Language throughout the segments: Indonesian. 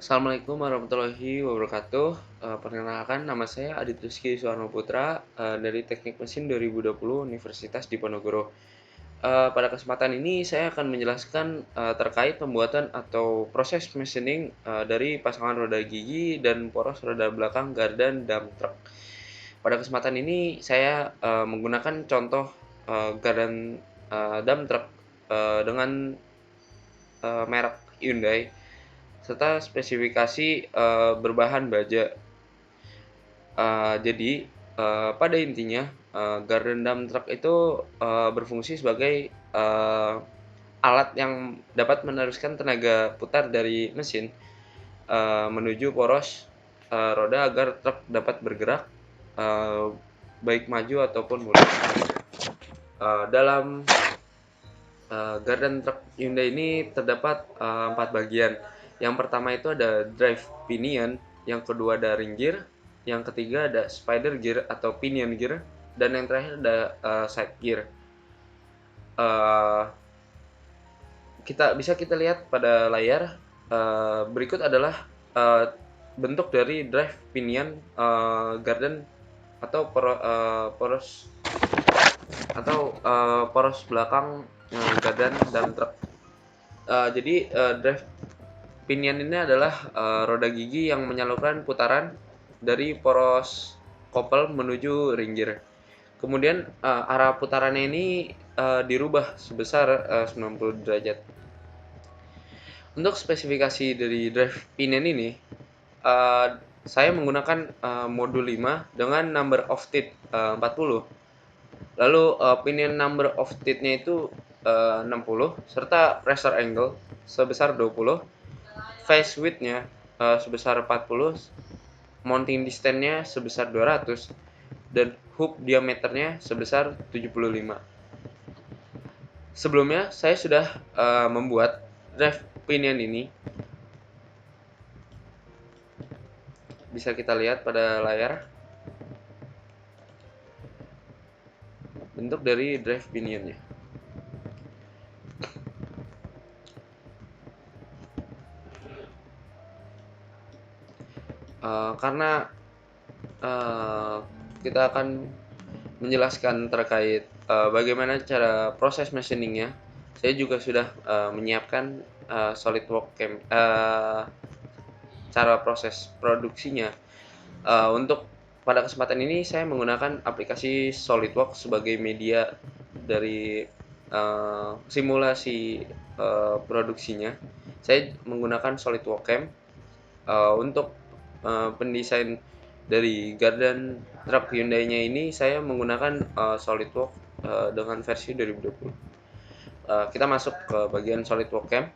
Assalamualaikum warahmatullahi wabarakatuh. Perkenalkan, nama saya Adit Rizky Suwarno Putra dari Teknik Mesin 2020 Universitas Diponegoro. Pada kesempatan ini saya akan menjelaskan terkait pembuatan atau proses machining dari pasangan roda gigi dan poros roda belakang gardan dump truck. Pada kesempatan ini saya menggunakan contoh gardan dump truck dengan merek Hyundai serta spesifikasi berbahan baja. Pada intinya, garden dump truck itu berfungsi sebagai alat yang dapat meneruskan tenaga putar dari mesin menuju poros roda agar truk dapat bergerak uh, baik maju ataupun mundur. Dalam garden truck Hyundai ini terdapat 4 bagian. Yang pertama itu ada drive pinion, yang kedua ada ring gear, yang ketiga ada spider gear atau pinion gear, dan yang terakhir ada side gear. Uh, kita lihat pada layar. Berikut adalah bentuk dari drive pinion garden atau poros belakang garden dan truk. Drive pinion ini adalah roda gigi yang menyalurkan putaran dari poros kopel menuju ring gear. Kemudian arah putarannya ini dirubah sebesar 90 derajat. Untuk spesifikasi dari drive pinion ini, saya menggunakan modul 5 dengan number of teeth 40. Lalu pinion number of teeth-nya itu 60 serta pressure angle sebesar 20, face width-nya sebesar 40, mounting distance-nya sebesar 200, dan hook diameternya sebesar 75. Sebelumnya saya sudah membuat drive pinion ini. Bisa kita lihat pada layar bentuk dari drive pinionnya. Karena kita akan menjelaskan terkait bagaimana cara proses machiningnya, saya juga sudah menyiapkan SolidWorks cara proses produksinya. Untuk pada kesempatan ini saya menggunakan aplikasi SolidWorks sebagai media dari simulasi produksinya. Saya menggunakan SolidWorks untuk pendesain dari garden truck Hyundai-nya ini. Saya menggunakan SolidWorks dengan versi 2020. Kita masuk ke bagian SolidWorks.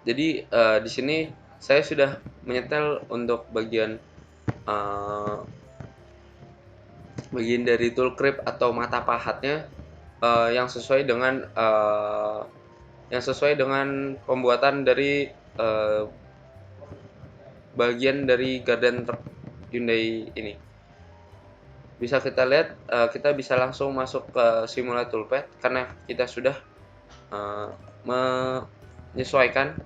Jadi di sini saya sudah menyetel untuk bagian dari tool grip atau mata pahatnya yang sesuai dengan pembuatan dari bagian dari garden truck Hyundai ini. Bisa kita lihat, kita bisa langsung masuk ke simulator toolpad karena kita sudah menyesuaikan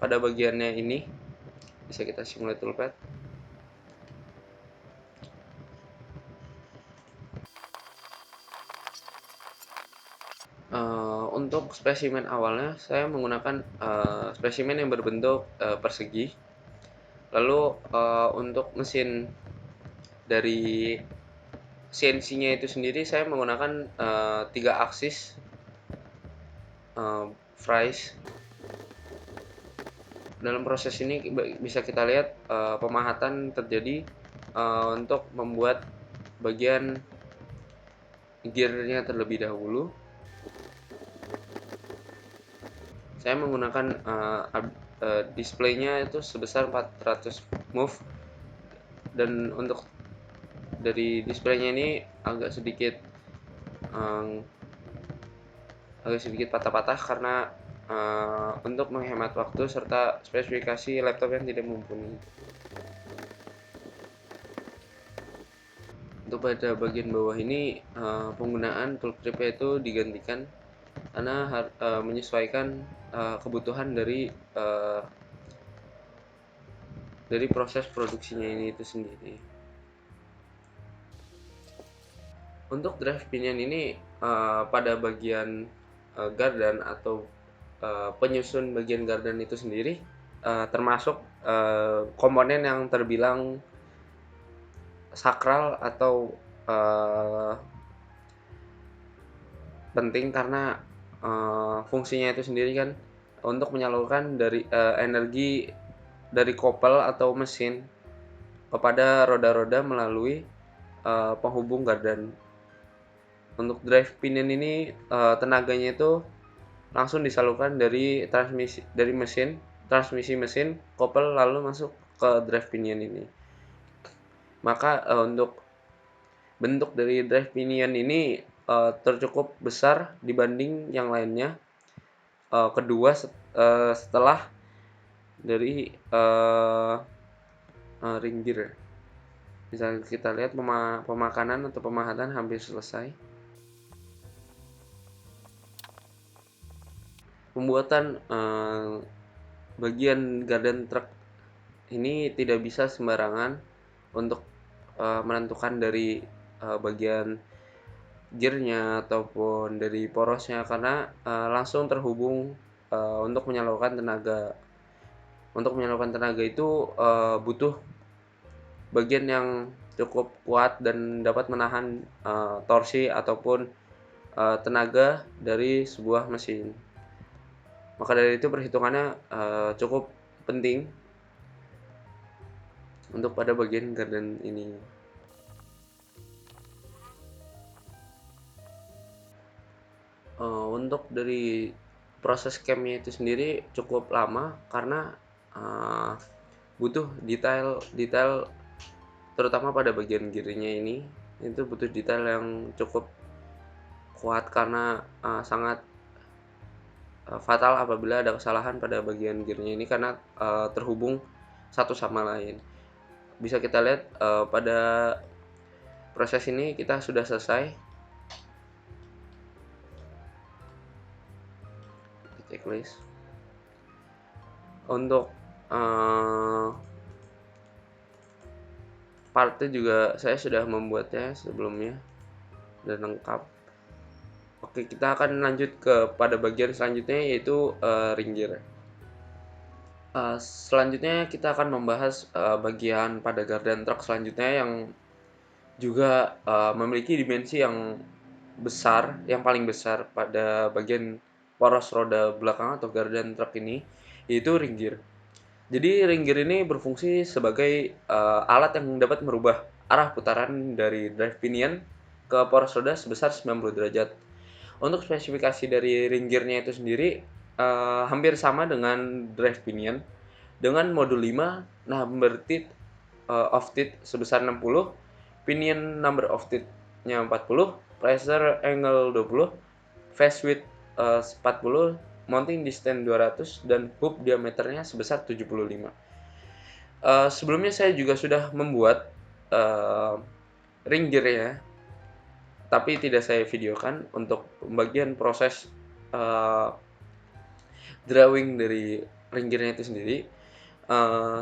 pada bagiannya ini. Bisa kita simulator toolpad. Untuk spesimen awalnya saya menggunakan spesimen yang berbentuk persegi. Lalu untuk mesin dari CNC-nya itu sendiri saya menggunakan 3 aksis Fries. Dalam proses ini bisa kita lihat pemahatan terjadi untuk membuat bagian gearnya terlebih dahulu. Saya menggunakan displaynya itu sebesar 400 move, dan untuk dari displaynya ini agak sedikit patah-patah karena untuk menghemat waktu serta spesifikasi laptop yang tidak mumpuni. Untuk pada bagian bawah ini penggunaan tool grip itu digantikan karena menyesuaikan kebutuhan dari dari proses produksinya ini itu sendiri. Untuk drive pinion ini pada bagian gardan atau penyusun bagian gardan itu sendiri termasuk komponen yang terbilang sakral atau penting karena fungsinya itu sendiri kan untuk menyalurkan dari energi dari kopel atau mesin kepada roda-roda melalui penghubung gardan. Untuk drive pinion ini tenaganya itu langsung disalurkan dari transmisi mesin kopel lalu masuk ke drive pinion ini. Maka untuk bentuk dari drive pinion ini tercukup besar dibanding yang lainnya. Kedua setelah dari ring gear. Bisa kita lihat pemakanan atau pemahatan hampir selesai. Pembuatan bagian garden truck ini tidak bisa sembarangan untuk menentukan dari bagian gearnya ataupun dari porosnya karena langsung terhubung untuk menyalurkan tenaga. Untuk menyalurkan tenaga itu butuh bagian yang cukup kuat dan dapat menahan torsi ataupun tenaga dari sebuah mesin. Maka dari itu perhitungannya cukup penting untuk pada bagian garden ini. Untuk dari proses campnya itu sendiri cukup lama karena butuh detail terutama pada bagian gearnya ini itu butuh detail yang cukup kuat karena sangat fatal apabila ada kesalahan pada bagian gearnya ini karena terhubung satu sama lain. Bisa kita lihat pada proses ini kita sudah selesai. Checklist. Untuk partnya juga saya sudah membuatnya sebelumnya dan lengkap. Oke, kita akan lanjut pada bagian selanjutnya yaitu ring gear. Selanjutnya kita akan membahas bagian pada garden truck selanjutnya yang juga memiliki dimensi yang besar, yang paling besar pada bagian poros roda belakang atau garden truck ini, yaitu ring gear. Jadi ring gear ini berfungsi sebagai alat yang dapat merubah arah putaran dari drive pinion ke poros roda sebesar 90 derajat. Untuk spesifikasi dari ring gear-nya itu sendiri hampir sama dengan drive pinion dengan modul 5 number teeth of teeth sebesar 60, pinion number of teeth-nya 40, pressure angle 20, face width 40, mounting distance 200 dan hoop diameternya sebesar 75. Sebelumnya saya juga sudah membuat ring gear-nya, tapi tidak saya videokan untuk bagian proses drawing dari ring gear-nya itu sendiri.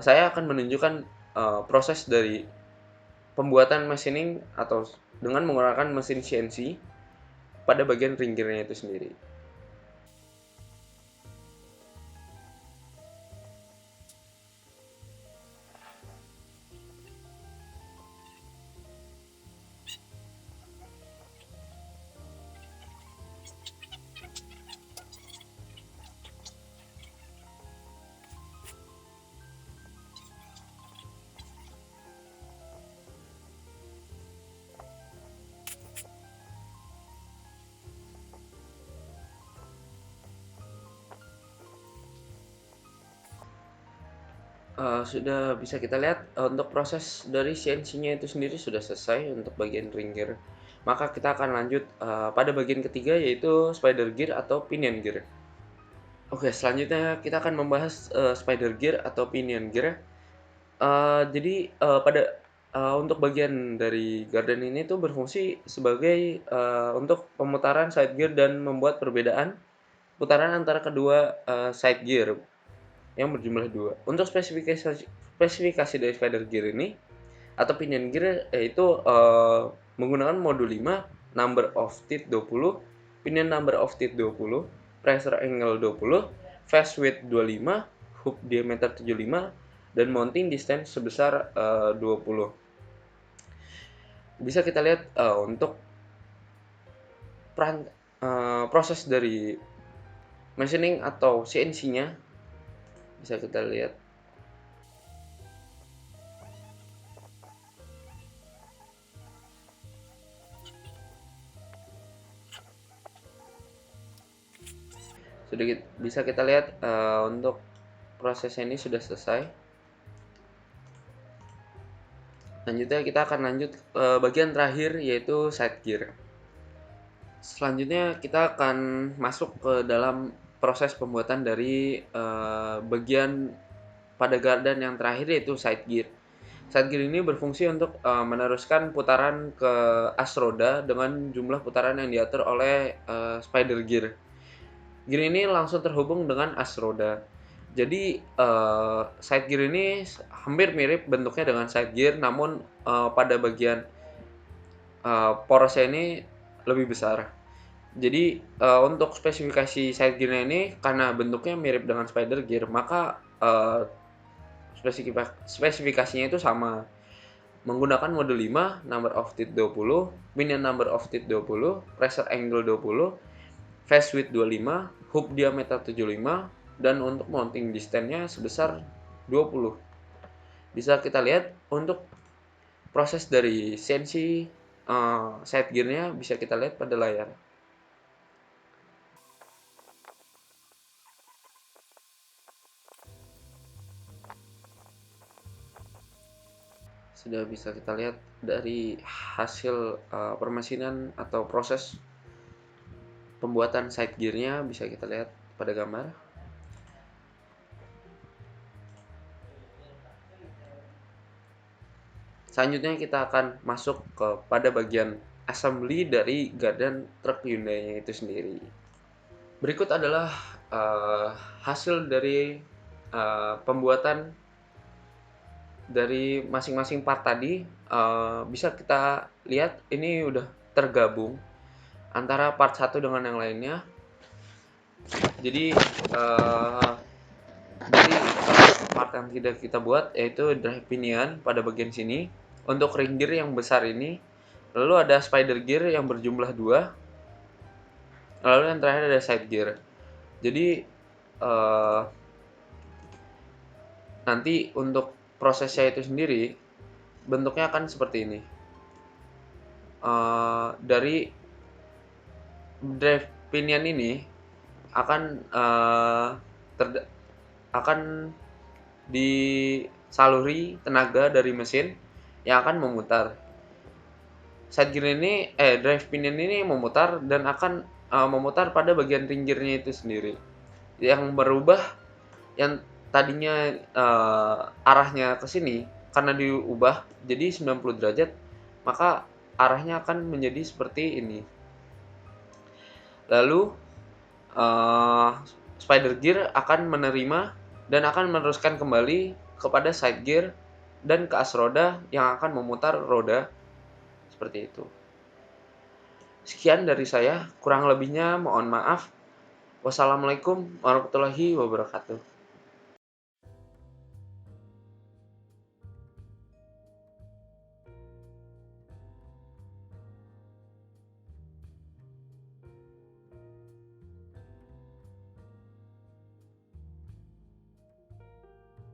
Saya akan menunjukkan proses dari pembuatan machining atau dengan menggunakan mesin CNC pada bagian ring gear-nya itu sendiri. Sudah bisa kita lihat untuk proses dari CNC-nya itu sendiri sudah selesai untuk bagian ring gear. Maka kita akan lanjut pada bagian ketiga yaitu spider gear atau pinion gear. Oke, selanjutnya kita akan membahas spider gear atau pinion gear. Jadi pada untuk bagian dari garden ini tuh berfungsi sebagai untuk pemutaran side gear dan membuat perbedaan putaran antara kedua side gear. yang berjumlah 2. Untuk spesifikasi dari spider gear ini atau pinion gear yaitu menggunakan modul 5, number of teeth 20, pinion number of teeth 20, pressure angle 20, face width 25, hook diameter 75, dan mounting distance sebesar 20. Bisa kita lihat untuk proses dari machining atau CNC-nya bisa kita lihat. Sedikit bisa kita lihat untuk prosesnya ini sudah selesai. Selanjutnya kita akan lanjut bagian terakhir yaitu side gear. Selanjutnya kita akan masuk ke dalam proses pembuatan dari bagian pada gardan yang terakhir yaitu side gear. Side gear ini berfungsi untuk meneruskan putaran ke as roda dengan jumlah putaran yang diatur oleh spider gear. Gear ini langsung terhubung dengan as roda. Jadi side gear ini hampir mirip bentuknya dengan side gear, namun pada bagian porosnya ini lebih besar. Jadi untuk spesifikasi side gear ini karena bentuknya mirip dengan spider gear, maka spesifikasinya itu sama. Menggunakan modul 5, number of teeth 20, pinion number of teeth 20, pressure angle 20, face width 25, hook diameter 75, dan untuk mounting distance-nya sebesar 20. Bisa kita lihat untuk proses dari CNC side gear-nya bisa kita lihat pada layar. Sudah bisa kita lihat dari hasil permesinan atau proses pembuatan side gear-nya bisa kita lihat pada gambar. Selanjutnya kita akan masuk pada bagian assembly dari gardan truk Hyundai-nya itu sendiri. Berikut adalah hasil dari pembuatan dari masing-masing part tadi. Bisa kita lihat ini udah tergabung antara part satu dengan yang lainnya. Jadi dari part yang tidak kita buat yaitu drive pinion pada bagian sini untuk ring gear yang besar ini, lalu ada spider gear yang berjumlah 2, lalu yang terakhir ada side gear. Jadi nanti untuk prosesnya itu sendiri bentuknya akan seperti ini. Dari drive pinion ini akan akan disaluri tenaga dari mesin yang akan memutar. Side gear ini drive pinion ini memutar dan akan memutar pada bagian ring gear-nya itu sendiri. Yang berubah yang tadinya arahnya ke sini karena diubah jadi 90 derajat, maka arahnya akan menjadi seperti ini. Lalu spider gear akan menerima dan akan meneruskan kembali kepada side gear dan ke as roda yang akan memutar roda seperti itu. Sekian dari saya, kurang lebihnya mohon maaf. Wassalamualaikum warahmatullahi wabarakatuh.